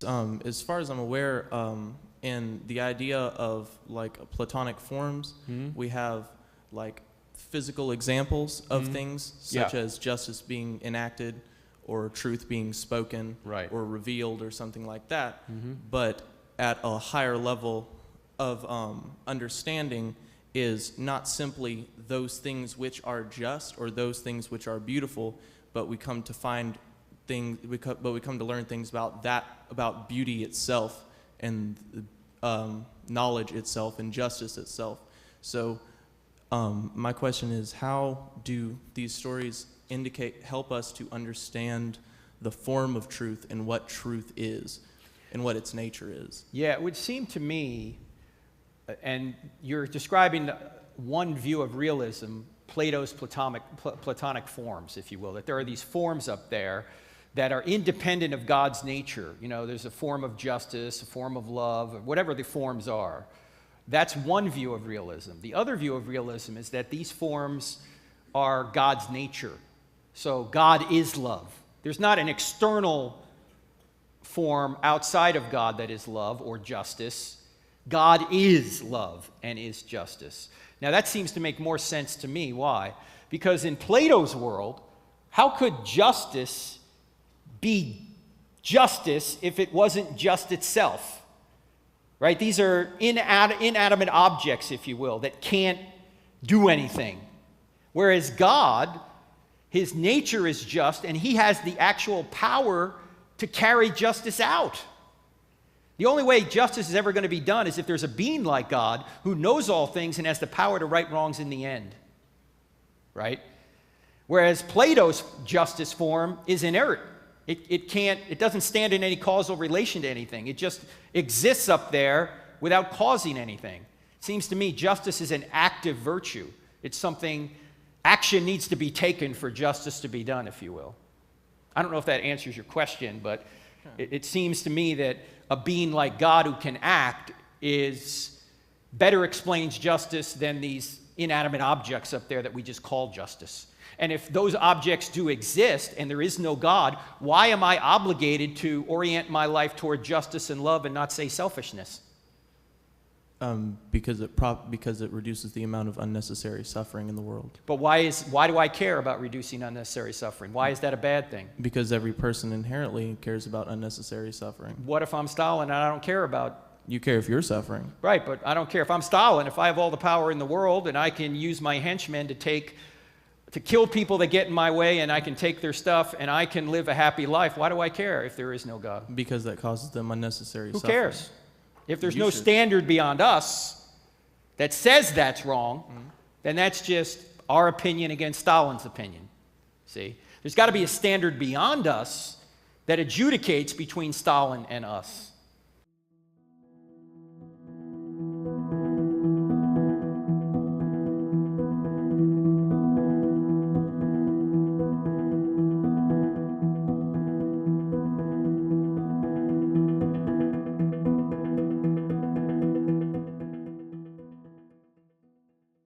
As far as I'm aware, in the idea of like Platonic forms, we have like physical examples of things, such as justice being enacted or truth being spoken or revealed or something like that. But at a higher level of understanding is not simply those things which are just or those things which are beautiful, but we come to find things, we come to learn things about that, about beauty itself and knowledge itself and justice itself. So my question is, how do these stories help us to understand the form of truth and what truth is and what its nature is? Yeah, it would seem to me, and you're describing one view of realism, Plato's Platonic forms, if you will, that there are these forms up there that are independent of God's nature. You know, there's a form of justice, a form of love, or whatever the forms are. That's one view of realism. The other view of realism is that these forms are God's nature. So God is love. There's not an external form outside of God that is love or justice. God is love and is justice. Now that seems to make more sense to me. Why? Because in Plato's world, how could justice be justice if it wasn't just itself? Right? These are inanimate objects, if you will, that can't do anything. Whereas God, his nature is just, and he has the actual power to carry justice out. The only way justice is ever going to be done is if there's a being like God who knows all things and has the power to right wrongs in the end. Right? Whereas Plato's justice form is inert. It doesn't stand in any causal relation to anything. It just exists up there without causing anything. It seems to me justice is an active virtue. It's something, action needs to be taken for justice to be done, if you will. I don't know if that answers your question, but it seems to me that a being like God who can act better explains justice than these inanimate objects up there that we just call justice. And if those objects do exist and there is no God, why am I obligated to orient my life toward justice and love and not say selfishness? Because it reduces the amount of unnecessary suffering in the world. But why do I care about reducing unnecessary suffering? Why is that a bad thing? Because every person inherently cares about unnecessary suffering. What if I'm Stalin and I don't care about... You care if you're suffering. Right, but I don't care if I'm Stalin. If I have all the power in the world and I can use my henchmen to kill people that get in my way, and I can take their stuff and I can live a happy life, why do I care if there is no God? Because that causes them unnecessary suffering. Who cares? If there's no standard beyond us that says that's wrong, then that's just our opinion against Stalin's opinion. See? There's got to be a standard beyond us that adjudicates between Stalin and us.